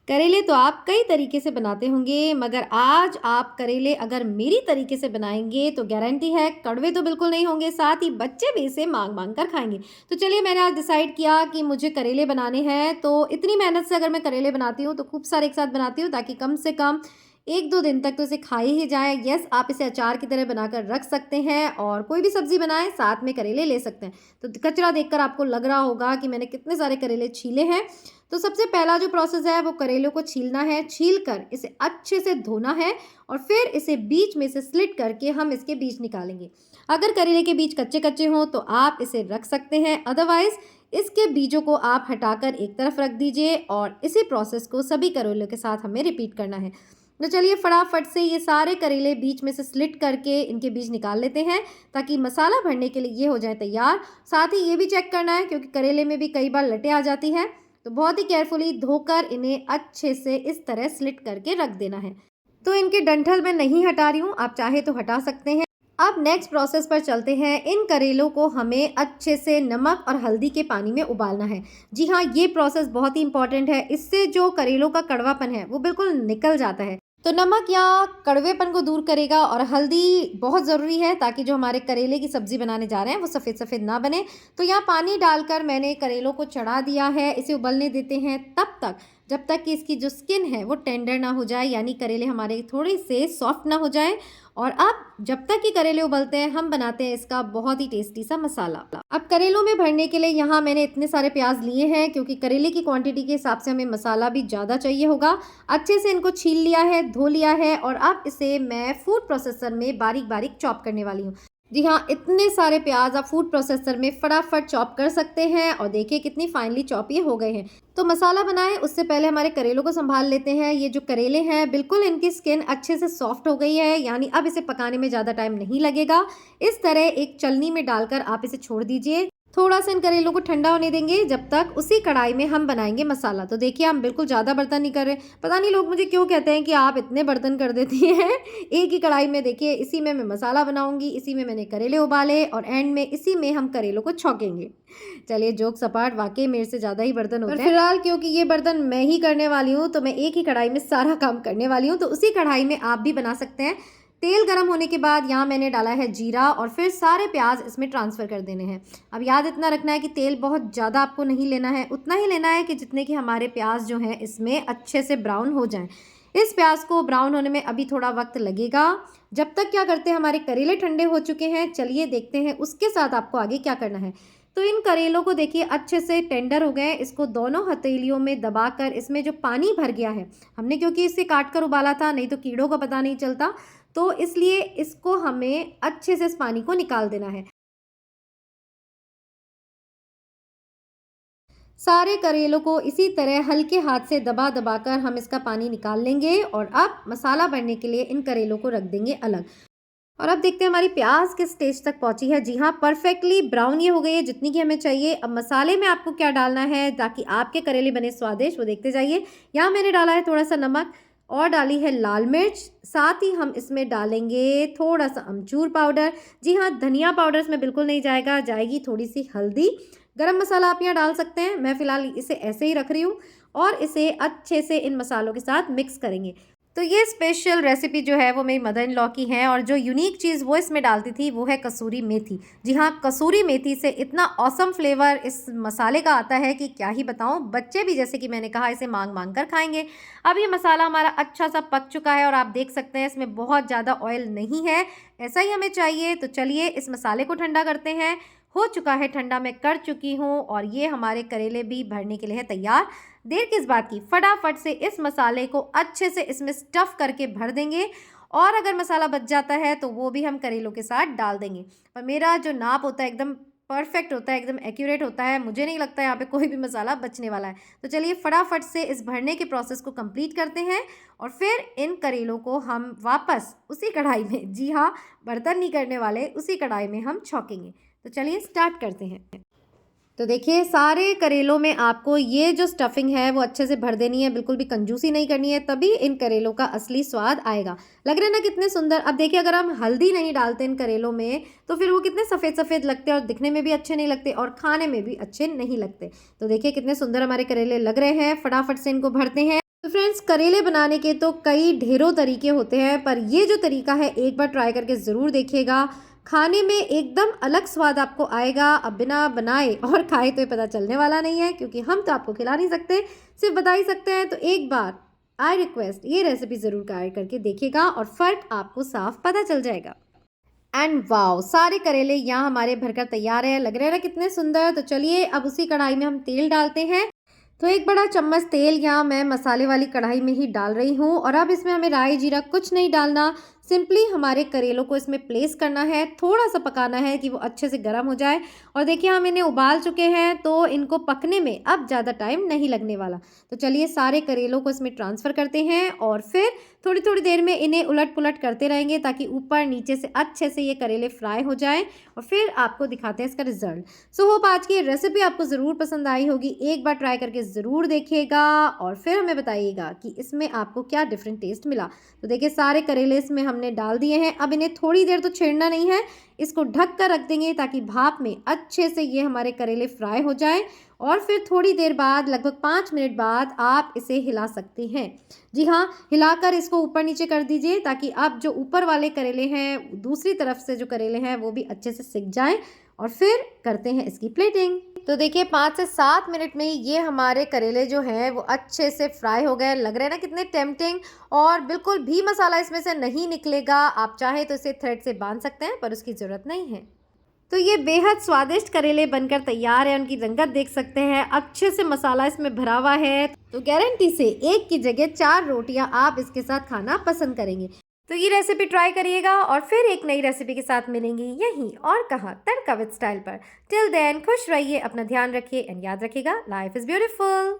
करेले तो आप कई तरीके से बनाते होंगे, मगर आज आप करेले अगर मेरी तरीके से बनाएंगे तो गारंटी है कड़वे तो बिल्कुल नहीं होंगे, साथ ही बच्चे भी इसे मांग मांग कर खाएंगे। तो चलिए, मैंने आज डिसाइड किया कि मुझे करेले बनाने हैं, तो इतनी मेहनत से अगर मैं करेले बनाती हूँ तो खूब सारे एक साथ बनाती हूँ, ताकि कम से कम 1-2 दिन तक तो इसे खाए ही जाए। यस, आप इसे अचार की तरह बनाकर रख सकते हैं और कोई भी सब्जी बनाएं साथ में करेले ले सकते हैं। तो कचरा देखकर आपको लग रहा होगा कि मैंने कितने सारे करेले छीले हैं। तो सबसे पहला जो प्रोसेस है वो करेलों को छीलना है। छील कर इसे अच्छे से धोना है और फिर इसे बीच में से स्लिट करके हम इसके बीज निकालेंगे। अगर करेले के बीज कच्चे कच्चे हों तो आप इसे रख सकते हैं, अदरवाइज इसके बीजों को आप हटाकर एक तरफ रख दीजिए और इसी प्रोसेस को सभी करेलों के साथ हमें रिपीट करना है। तो चलिए, फटाफट से ये सारे करेले बीच में से स्लिट करके इनके बीज निकाल लेते हैं, ताकि मसाला भरने के लिए ये हो जाए तैयार। साथ ही ये भी चेक करना है, क्योंकि करेले में भी कई बार लटें आ जाती हैं, तो बहुत ही केयरफुली धोकर इन्हें अच्छे से इस तरह स्लिट करके रख देना है। तो इनके डंठल मैं नहीं हटा रही हूँ, आप चाहे तो हटा सकते हैं। अब नेक्स्ट प्रोसेस पर चलते हैं। इन करेलों को हमें अच्छे से नमक और हल्दी के पानी में उबालना है। जी हाँ, ये प्रोसेस बहुत ही इंपॉर्टेंट है, इससे जो करेलों का कड़वापन है वो बिल्कुल निकल जाता है। तो नमक या कड़वेपन को दूर करेगा और हल्दी बहुत ज़रूरी है, ताकि जो हमारे करेले की सब्ज़ी बनाने जा रहे हैं वो सफ़ेद सफ़ेद ना बने। तो यहाँ पानी डालकर मैंने करेलों को चढ़ा दिया है। इसे उबलने देते हैं तब तक जब तक कि इसकी जो स्किन है वो टेंडर ना हो जाए, यानी करेले हमारे थोड़े से सॉफ्ट ना हो जाए। और अब जब तक कि करेले उबलते हैं हम बनाते हैं इसका बहुत ही टेस्टी सा मसाला। अब करेलों में भरने के लिए यहाँ मैंने इतने सारे प्याज लिए हैं, क्योंकि करेले की क्वांटिटी के हिसाब से हमें मसाला भी ज़्यादा चाहिए होगा। अच्छे से इनको छील लिया है, धो लिया है और अब इसे मैं फूड प्रोसेसर में बारीक बारीक चॉप करने वाली हूँ। जी हाँ, इतने सारे प्याज आप फूड प्रोसेसर में फटाफट चॉप कर सकते हैं और देखिए कितनी फाइनली चॉप ये हो गए हैं। तो मसाला बनाएं उससे पहले हमारे करेलों को संभाल लेते हैं। ये जो करेले हैं बिल्कुल इनकी स्किन अच्छे से सॉफ्ट हो गई है, यानी अब इसे पकाने में ज़्यादा टाइम नहीं लगेगा। इस तरह एक छलनी में डालकर आप इसे छोड़ दीजिए। थोड़ा सा इन करेलों को ठंडा होने देंगे, जब तक उसी कढ़ाई में हम बनाएंगे मसाला। तो देखिए, हम बिल्कुल ज़्यादा बर्तन नहीं कर रहे। पता नहीं लोग मुझे क्यों कहते हैं कि आप इतने बर्तन कर देती हैं। एक ही कढ़ाई में देखिए, इसी में मैं मसाला बनाऊंगी, इसी में मैंने करेले उबाले और एंड में इसी में हम करेलों को छौंकेंगे। चलिए, जोक सपाट, वाकई मेरे से ज़्यादा ही बर्तन होते हैं। फिलहाल क्योंकि ये बर्तन मैं ही करने वाली हूँ, तो मैं एक ही कढ़ाई में सारा काम करने वाली हूँ। तो उसी कढ़ाई में आप भी बना सकते हैं। तेल गरम होने के बाद यहाँ मैंने डाला है जीरा और फिर सारे प्याज इसमें ट्रांसफ़र कर देने हैं। अब याद इतना रखना है कि तेल बहुत ज़्यादा आपको नहीं लेना है, उतना ही लेना है कि जितने कि हमारे प्याज जो हैं इसमें अच्छे से ब्राउन हो जाएं। इस प्याज को ब्राउन होने में अभी थोड़ा वक्त लगेगा। जब तक क्या करते हैं, हमारे करेले ठंडे हो चुके हैं। चलिए देखते हैं उसके साथ आपको आगे क्या करना है। तो इन करेलों को देखिए अच्छे से टेंडर हो गए। इसको दोनों हथेलियों में दबाकर इसमें जो पानी भर गया है, हमने क्योंकि इसे काट कर उबाला था, नहीं तो कीड़ों का पता नहीं चलता, तो इसलिए इसको हमें अच्छे से इस पानी को निकाल देना है। सारे करेलों को इसी तरह हल्के हाथ से दबा दबा कर हम इसका पानी निकाल लेंगे और अब मसाला भरने के लिए इन करेलों को रख देंगे अलग। और अब देखते हैं हमारी प्याज किस स्टेज तक पहुंची है। जी हाँ, परफेक्टली ब्राउन ये हो गई है, जितनी की हमें चाहिए। अब मसाले में आपको क्या डालना है ताकि आपके करेले बने स्वादिष्ट, वो देखते जाइए। यहाँ मैंने डाला है थोड़ा सा नमक और डाली है लाल मिर्च। साथ ही हम इसमें डालेंगे थोड़ा सा अमचूर पाउडर। जी हाँ, धनिया पाउडर इसमें बिल्कुल नहीं जाएगा, जाएगी थोड़ी सी हल्दी। गरम मसाला आप यहाँ डाल सकते हैं, मैं फ़िलहाल इसे ऐसे ही रख रही हूँ। और इसे अच्छे से इन मसालों के साथ मिक्स करेंगे। तो ये स्पेशल रेसिपी जो है वो मेरी मदर इन लॉ की है, और जो यूनिक चीज़ वो इसमें डालती थी वो है कसूरी मेथी। जी हाँ, कसूरी मेथी से इतना ऑसम फ्लेवर इस मसाले का आता है कि क्या ही बताऊँ। बच्चे भी, जैसे कि मैंने कहा, इसे मांग मांग कर खाएंगे। अब ये मसाला हमारा अच्छा सा पक चुका है और आप देख सकते हैं इसमें बहुत ज़्यादा ऑयल नहीं है, ऐसा ही हमें चाहिए। तो चलिए इस मसाले को ठंडा करते हैं। हो चुका है ठंडा, मैं कर चुकी हूँ, और ये हमारे करेले भी भरने के लिए है तैयार। देर किस बात की, फटाफट से इस मसाले को अच्छे से इसमें स्टफ़ करके भर देंगे। और अगर मसाला बच जाता है तो वो भी हम करेलों के साथ डाल देंगे। और मेरा जो नाप होता है एकदम परफेक्ट होता है, एकदम एक्यूरेट होता है, मुझे नहीं लगता यहाँ पे कोई भी मसाला बचने वाला है। तो चलिए फटाफट से इस भरने के प्रोसेस को कंप्लीट करते हैं और फिर इन करेलों को हम वापस उसी कढ़ाई में, जी हाँ, बर्तन नहीं करने वाले, उसी कढ़ाई में हम छौंकेंगे। तो चलिए स्टार्ट करते हैं। तो देखिए, सारे करेलों में आपको ये जो स्टफिंग है वो अच्छे से भर देनी है, बिल्कुल भी कंजूसी नहीं करनी है, तभी इन करेलों का असली स्वाद आएगा। लग रहे हैं ना कितने सुंदर। अब देखिए, अगर हम हल्दी नहीं डालते इन करेलों में तो फिर वो कितने सफ़ेद सफ़ेद लगते हैं और दिखने में भी अच्छे नहीं लगते और खाने में भी अच्छे नहीं लगते। तो देखिए कितने सुंदर हमारे करेले लग रहे हैं। फटाफट से इनको भरते हैं। तो फ्रेंड्स, करेले बनाने के तो कई ढेरों तरीके होते हैं, पर ये जो तरीका है एक बार ट्राई करके ज़रूर देखिएगा। खाने में एकदम अलग स्वाद आपको आएगा। अब बिना बनाए और खाए तो ये पता चलने वाला नहीं है, क्योंकि हम तो आपको खिला नहीं सकते, सिर्फ बता ही सकते हैं। तो एक बार आई रिक्वेस्ट ये रेसिपी ज़रूर ट्राई करके देखिएगा और फ़र्क आपको साफ पता चल जाएगा। एंड वाओ, सारे करेले यहाँ हमारे भरकर तैयार है। लग रहे हैं ना कितने सुंदर। तो चलिए अब उसी कढ़ाई में हम तेल डालते हैं। तो एक बड़ा चम्मच तेल यहाँ मैं मसाले वाली कढ़ाई में ही डाल रही हूँ। और अब इसमें हमें राई जीरा कुछ नहीं डालना, सिंपली हमारे करेलों को इसमें प्लेस करना है। थोड़ा सा पकाना है कि वो अच्छे से गर्म हो जाए। और देखिए हम इन्हें उबाल चुके हैं, तो इनको पकने में अब ज़्यादा टाइम नहीं लगने वाला। तो चलिए सारे करेलों को इसमें ट्रांसफ़र करते हैं और फिर थोड़ी थोड़ी देर में इन्हें उलट पुलट करते रहेंगे, ताकि ऊपर नीचे से अच्छे से ये करेले फ्राई हो जाएं। और फिर आपको दिखाते हैं इसका रिजल्ट। सो होप आज की रेसिपी आपको ज़रूर पसंद आई होगी। एक बार ट्राई करके ज़रूर देखिएगा और फिर हमें बताइएगा कि इसमें आपको क्या डिफरेंट टेस्ट मिला। तो देखिए सारे करेले इसमें हमने डाल दिए हैं। अब इन्हें थोड़ी देर तो छेड़ना नहीं है, इसको ढक कर रख देंगे ताकि भाप में अच्छे से ये हमारे करेले फ्राई हो जाएं। और फिर थोड़ी देर बाद, लगभग 5 मिनट बाद, आप इसे हिला सकते हैं। जी हाँ, हिलाकर इसको ऊपर नीचे कर दीजिए, ताकि अब जो ऊपर वाले करेले हैं, दूसरी तरफ से जो करेले हैं वो भी अच्छे से सिक जाएं। और फिर करते हैं इसकी प्लेटिंग। तो देखिए 5 से 7 मिनट में ही ये हमारे करेले जो हैं वो अच्छे से फ्राई हो गए। लग रहे हैं ना कितने टेम्पटिंग, और बिल्कुल भी मसाला इसमें से नहीं निकलेगा। आप चाहे तो इसे थ्रेड से बांध सकते हैं, पर उसकी ज़रूरत नहीं है। तो ये बेहद स्वादिष्ट करेले बनकर तैयार है। उनकी रंगत देख सकते हैं, अच्छे से मसाला इसमें भरा हुआ है। तो गारंटी से एक की जगह 4 रोटियां आप इसके साथ खाना पसंद करेंगे। तो ये रेसिपी ट्राई करिएगा और फिर एक नई रेसिपी के साथ मिलेंगी यहीं और कहाँ, तड़का विद स्टाइल पर। टिल देन खुश रहिए, अपना ध्यान रखिए एंड याद रखिएगा, लाइफ इज ब्यूटीफुल।